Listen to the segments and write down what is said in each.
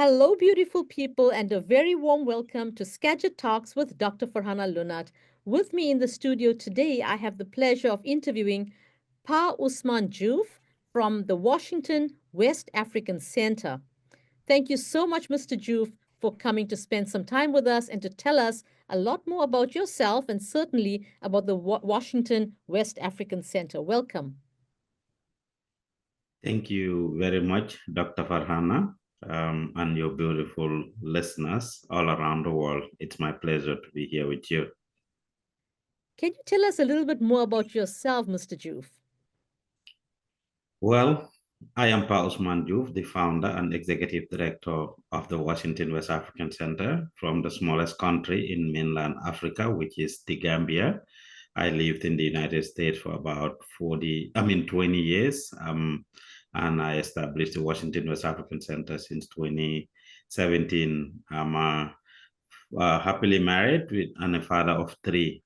Hello, beautiful people, and a very warm welcome to Skagit Talks with Dr. Farhana Loonat. With me in the studio today, I have the pleasure of interviewing Pa Ousman Joof from the Washington West African Center. Thank you so much, Mr. Joof, for coming to spend some time with us and to tell us a lot more about yourself and certainly about the Washington West African Center. Welcome. Thank you very much, Dr. Farhana, and your beautiful listeners all around the world. It's my pleasure to be here with you. Can you tell us a little bit more about yourself, Mr. Joof? Well, I am Pa Ousman Joof, the founder and executive director of the Washington West African Center from the smallest country in mainland Africa, which is the Gambia. I lived in the United States for about 20 years. And I established the Washington West African Center since 2017. I'm happily married and a father of three.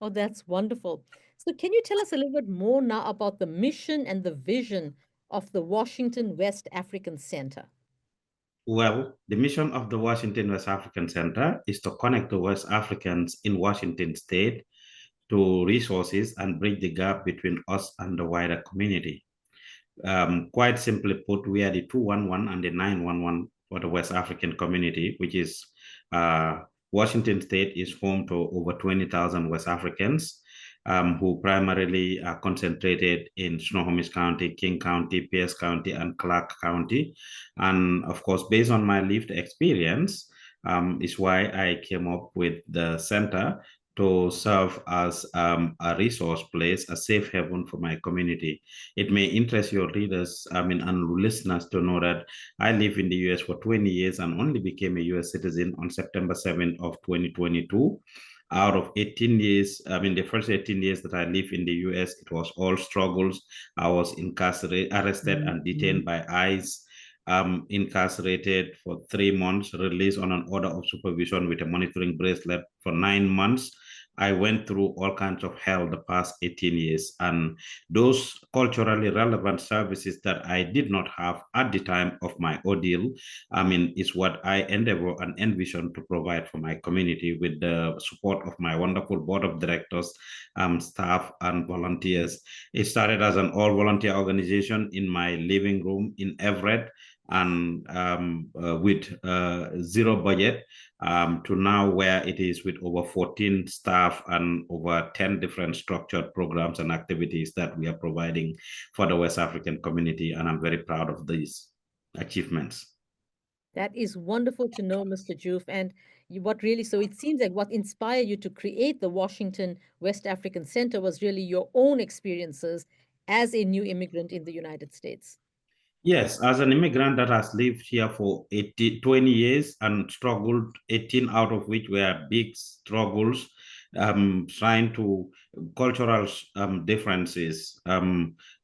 Oh, that's wonderful. So, can you tell us a little bit more now about the mission and the vision of the Washington West African Center? Well, the mission of the Washington West African Center is to connect the West Africans in Washington state to resources and bridge the gap between us and the wider community. Quite simply put, we are the 211 and the 911 for the West African community, which is Washington state is home to over 20,000 West Africans who primarily are concentrated in Snohomish County, King County, Pierce County, and Clark County. And of course, based on my lived experience, is why I came up with the center to serve as a resource place, a safe haven for my community. It may interest your readers, and listeners to know that I live in the US for 20 years and only became a US citizen on September 7th of 2022. Out of 18 years, the first 18 years that I lived in the US, it was all struggles. I was incarcerated, arrested, and detained by ICE, incarcerated for 3 months, released on an order of supervision with a monitoring bracelet for 9 months. I went through all kinds of hell the past 18 years. And those culturally relevant services that I did not have at the time of my ordeal, is what I endeavor and envision to provide for my community with the support of my wonderful board of directors, staff, and volunteers. It started as an all volunteer organization in my living room in Everett, and with zero budget, to now where it is with over 14 staff and over 10 different structured programs and activities that we are providing for the West African community. And I'm very proud of these achievements. That is wonderful to know, Mr. Joof. And what really, so it seems like what inspired you to create the Washington West African Center was really your own experiences as a new immigrant in the United States. Yes, as an immigrant that has lived here for 20 years and struggled, 18 out of which were big struggles, trying to cultural differences,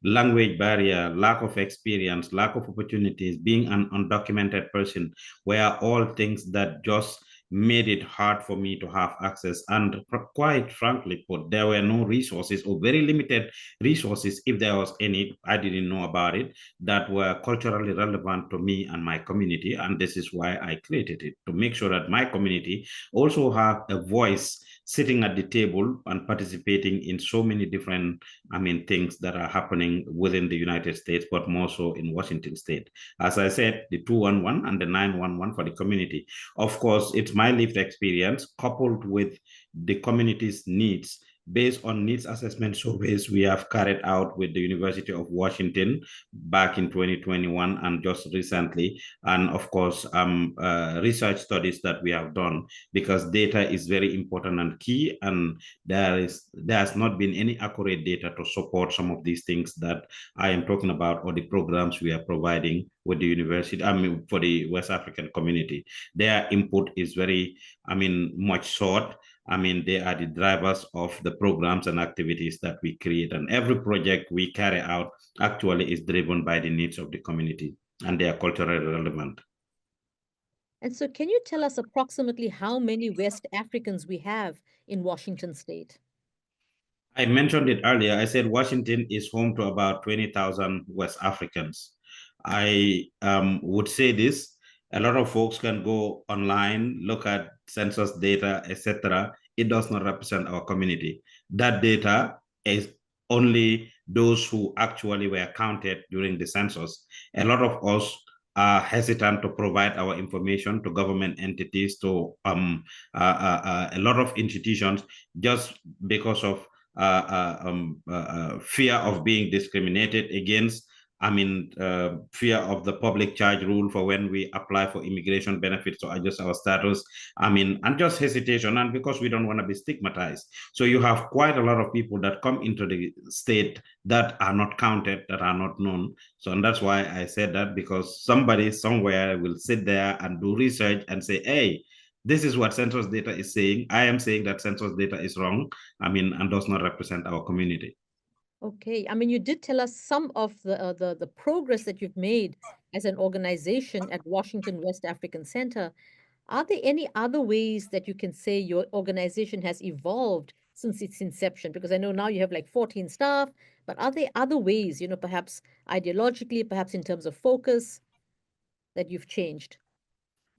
language barrier, lack of experience, lack of opportunities, being an undocumented person, were all things that just made it hard for me to have access. And quite frankly put, there were no resources or very limited resources, if there was any, I didn't know about it, that were culturally relevant to me and my community. And this is why I created it, to make sure that my community also have a voice sitting at the table and participating in so many different, things that are happening within the United States, but more so in Washington State. As I said, the 211 and the 911 for the community. Of course, it's my lived experience coupled with the community's needs based on needs assessment surveys we have carried out with the University of Washington back in 2021 and just recently, and of course, research studies that we have done, because data is very important and key, and there has not been any accurate data to support some of these things that I am talking about, or the programs we are providing with the university, for the West African community. Their input is very, much sought. They are the drivers of the programs and activities that we create. And every project we carry out actually is driven by the needs of the community, and they are culturally relevant. And so, can you tell us approximately how many West Africans we have in Washington State? I mentioned it earlier. I said Washington is home to about 20,000 West Africans. I would say this. A lot of folks can go online, look at census data, etc. It does not represent our community. That data is only those who actually were counted during the census. A lot of us are hesitant to provide our information to government entities, to a lot of institutions, just because of fear of being discriminated against. Fear of the public charge rule for when we apply for immigration benefits to adjust our status. And just hesitation, and because we don't want to be stigmatized. So you have quite a lot of people that come into the state that are not counted, that are not known. So, and that's why I said that, because somebody somewhere will sit there and do research and say, hey, this is what census data is saying. I am saying that census data is wrong, and does not represent our community. Okay. I mean, you did tell us some of the progress that you've made as an organization at Washington West African Center. Are there any other ways that you can say your organization has evolved since its inception? Because I know now you have like 14 staff, but are there other ways, perhaps ideologically, perhaps in terms of focus, that you've changed?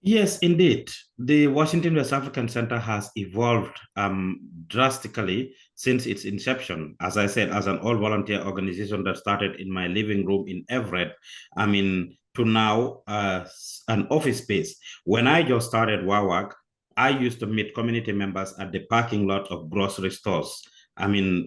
Yes, indeed. The Washington West African Center has evolved drastically since its inception. As I said, as an all volunteer organization that started in my living room in Everett, to now an office space. When I just started WAWAC, I used to meet community members at the parking lot of grocery stores.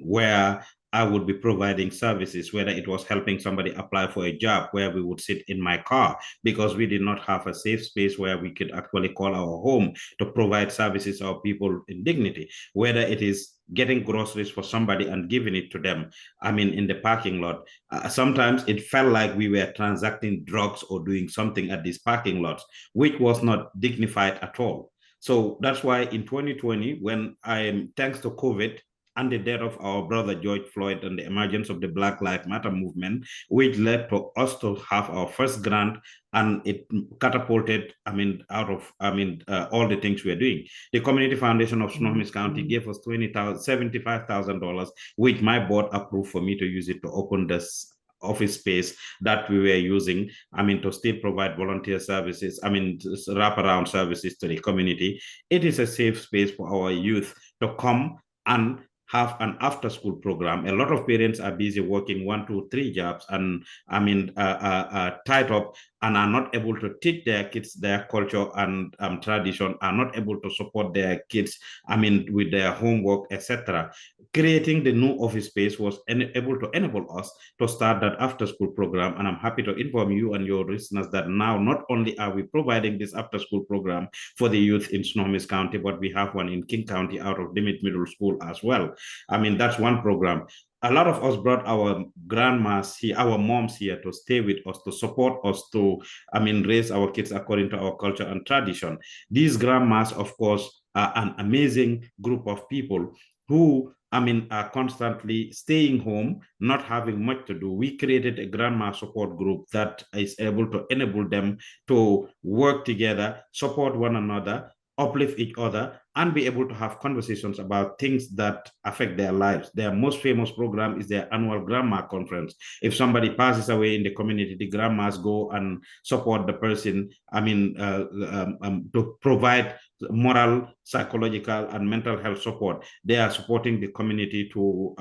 Where I would be providing services, whether it was helping somebody apply for a job, where we would sit in my car because we did not have a safe space where we could actually call our home to provide services to our people in dignity, whether it is getting groceries for somebody and giving it to them, in the parking lot. Sometimes it felt like we were transacting drugs or doing something at these parking lots, which was not dignified at all. So that's why in 2020, when thanks to COVID, and the death of our brother George Floyd and the emergence of the Black Lives Matter movement, which led to us to have our first grant, and it catapulted, out of, all the things we are doing. The Community Foundation of Snohomish County gave us $75,000, which my board approved for me to use it to open this office space that we were using, to still provide volunteer services, wraparound services to the community. It is a safe space for our youth to come and have an after school program. A lot of parents are busy working 1, 2, 3 jobs and tied up, and are not able to teach their kids their culture and tradition, are not able to support their kids, with their homework, etc. Creating the new office space was able to enable us to start that after school program. And I'm happy to inform you and your listeners that now not only are we providing this after school program for the youth in Snohomish County, but we have one in King County out of Dimit Middle School as well. That's one program. A lot of us brought our grandmas here, our moms here, to stay with us, to support us, to, raise our kids according to our culture and tradition. These grandmas, of course, are an amazing group of people who, are constantly staying home, not having much to do. We created a grandma support group that is able to enable them to work together, support one another, uplift each other, and be able to have conversations about things that affect their lives. Their most famous program is their annual grandma conference. If somebody passes away in the community, the grandmas go and support the person, to provide moral, psychological, and mental health support. They are supporting the community to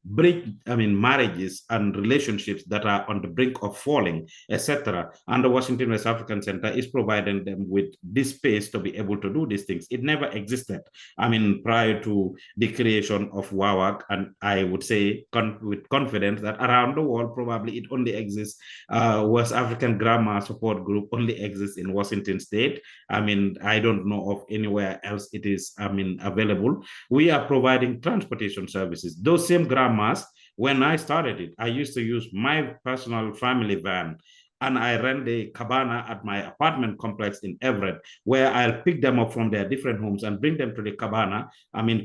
break, marriages and relationships that are on the brink of falling, etc. And the Washington West African Center is providing them with this space to be able to do these things. It never existed, prior to the creation of WAWAC. And I would say with confidence that around the world, probably it only exists, West African Grammar Support Group only exists in Washington State. I don't know of anywhere else it is, available. We are providing transportation services. Those same grandmas, when I started it, I used to use my personal family van, and I rent a cabana at my apartment complex in Everett, where I'll pick them up from their different homes and bring them to the cabana.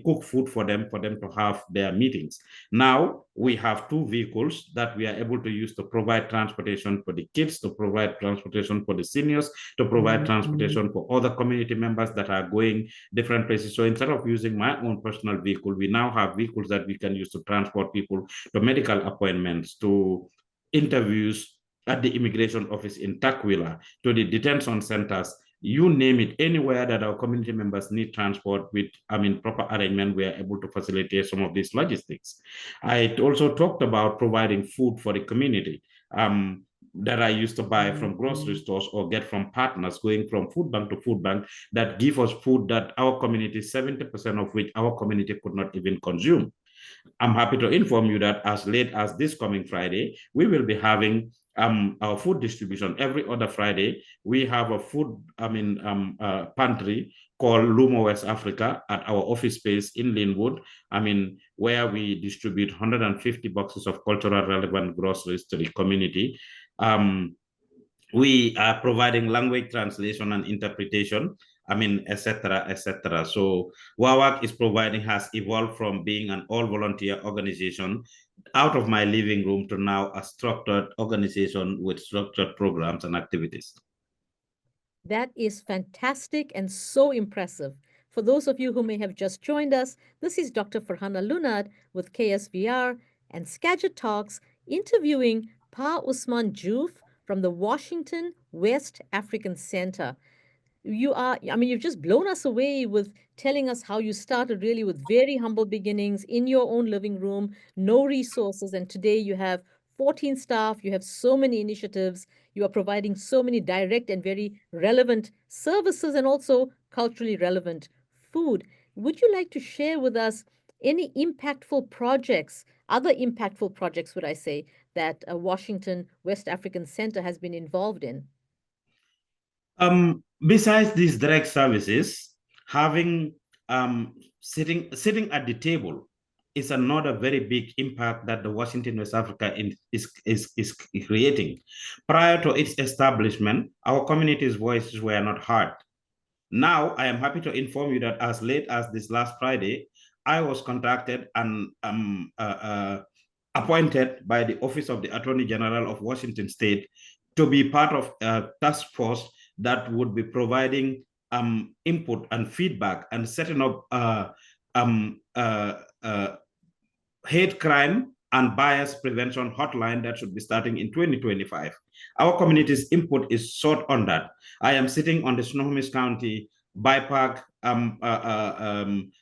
Cook food for them to have their meetings. Now we have 2 vehicles that we are able to use to provide transportation for the kids, to provide transportation for the seniors, to provide transportation for other community members that are going different places. So instead of using my own personal vehicle, we now have vehicles that we can use to transport people to medical appointments, to interviews, at the immigration office in Takwila, to the detention centers, you name it, anywhere that our community members need transport with, proper arrangement, we are able to facilitate some of these logistics. I also talked about providing food for the community. That I used to buy from grocery stores or get from partners, going from food bank to food bank, that give us food that our community, 70% of which our community could not even consume. I'm happy to inform you that as late as this coming Friday, we will be having our food distribution. Every other Friday, we have a food, pantry called Lumo West Africa at our office space in Linwood. Where we distribute 150 boxes of cultural relevant groceries to the community. We are providing language translation and interpretation, etc., etc. So WAWAC is providing, has evolved from being an all-volunteer organization out of my living room to now a structured organization with structured programs and activities. That is fantastic and so impressive. For those of you who may have just joined us, this is Dr. Farhana Loonat with Ksvr and Skagit Talks interviewing Pa Ousman Joof from the Washington West African Center. You've just blown us away with telling us how you started really with very humble beginnings in your own living room, no resources, and today you have 14 staff, you have so many initiatives, you are providing so many direct and very relevant services and also culturally relevant food. Would you like to share with us any impactful projects, other impactful projects, would I say, that Washington West African Center has been involved in? Besides these direct services, having sitting at the table is another very big impact that the Washington West Africa is creating. Prior to its establishment, our community's voices were not heard. Now, I am happy to inform you that as late as this last Friday, I was contacted and appointed by the Office of the Attorney General of Washington State to be part of a task force that would be providing input and feedback and setting up hate crime and bias prevention hotline that should be starting in 2025. Our community's input is sought on that. I am sitting on the Snohomish County BIPAC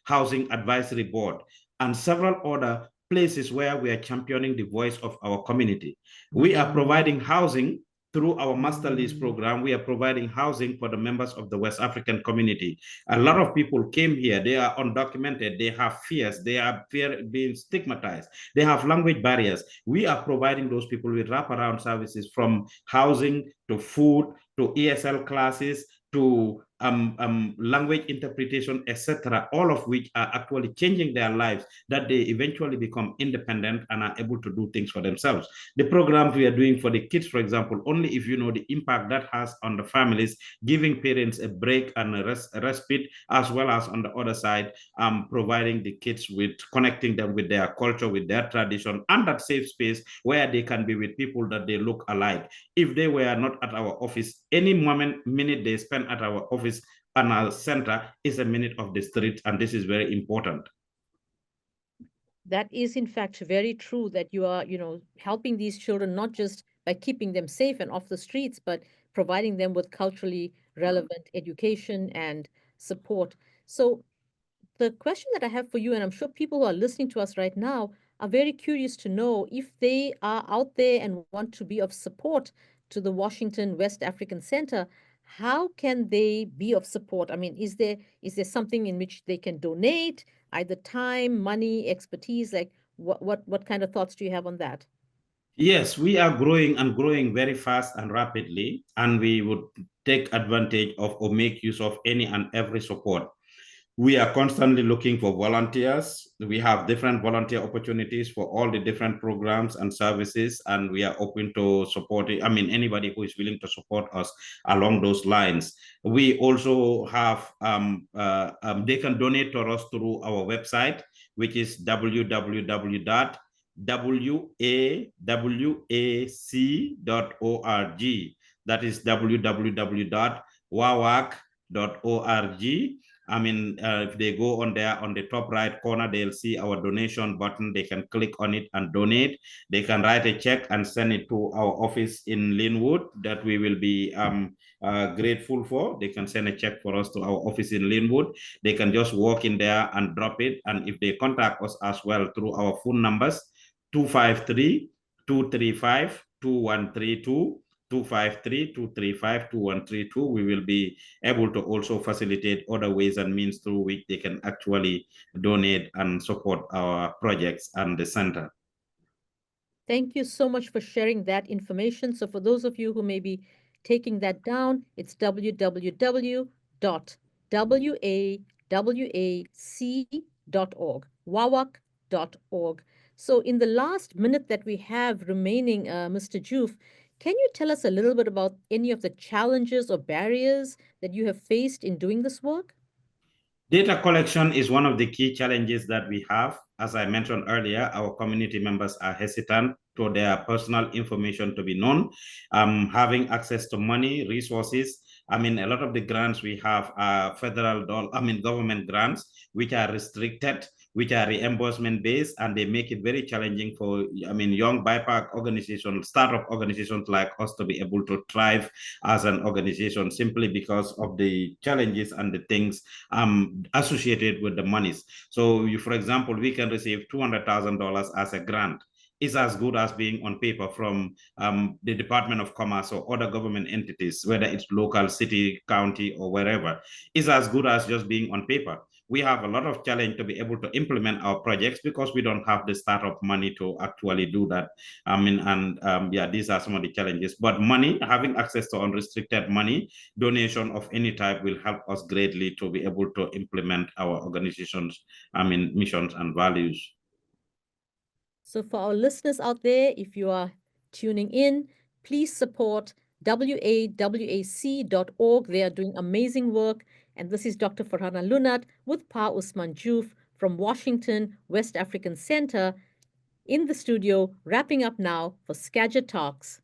Housing Advisory Board and several other places where we are championing the voice of our community. We are providing housing through our master lease program. We are providing housing for the members of the West African community. A lot of people came here. They are undocumented. They have fears. They are fear being stigmatized. They have language barriers. We are providing those people with wraparound services, from housing to food to ESL classes to language interpretation, etc., all of which are actually changing their lives, that they eventually become independent and are able to do things for themselves. The programs we are doing for the kids, for example, only if you know the impact that has on the families, giving parents a break and a respite, as well as on the other side, providing the kids with, connecting them with their culture, with their tradition, and that safe space where they can be with people that they look alike. If they were not at our office, any minute they spend at our office and our center is a minute of the street, and this is very important. That is, in fact, very true that you are, helping these children not just by keeping them safe and off the streets, but providing them with culturally relevant education and support. So, the question that I have for you, and I'm sure people who are listening to us right now are very curious to know if they are out there and want to be of support to the Washington West African Center, how can they be of support? I mean, is there something in which they can donate, either time, money, expertise? Like what kind of thoughts do you have on that? Yes, we are growing and growing very fast and rapidly, and we would take advantage of or make use of any and every support. We are constantly looking for volunteers. We have different volunteer opportunities for all the different programs and services, and we are open to supporting, anybody who is willing to support us along those lines. We also have, they can donate to us through our website, which is www.wawac.org. That is www.wawac.org. I mean, if they go on there on the top right corner, they'll see our donation button. They can click on it and donate. They can write a check and send it to our office in Linwood that we will be grateful for. They can send a check for us to our office in Linwood. They can just walk in there and drop it. And if they contact us as well through our phone numbers, 253 235 2132. 253-235-2132. We will be able to also facilitate other ways and means through which they can actually donate and support our projects and the center. Thank you so much for sharing that information. So, for those of you who may be taking that down, it's www.wawac.org, wawac.org. So, in the last minute that we have remaining, Mr. Joof, can you tell us a little bit about any of the challenges or barriers that you have faced in doing this work? Data collection is one of the key challenges that we have. As I mentioned earlier, our community members are hesitant to their personal information to be known. Having access to money, resources. I mean, a lot of the grants we have are government grants, which are restricted, which are reimbursement based, and they make it very challenging for, young BIPAC organizations, startup organizations like us to be able to thrive as an organization simply because of the challenges and the things associated with the monies. So, for example, we can receive $200,000 as a grant. Is as good as being on paper from the Department of Commerce or other government entities, whether it's local, city, county, or wherever, is as good as just being on paper. We have a lot of challenge to be able to implement our projects because we don't have the startup money to actually do that. These are some of the challenges. But money, having access to unrestricted money, donation of any type will help us greatly to be able to implement our organization's, missions and values. So, for our listeners out there, if you are tuning in, please support wawac.org. They are doing amazing work. And this is Dr. Farhana Loonat with Pa Ousman Joof from Washington, West African Center in the studio, wrapping up now for Skagit Talks.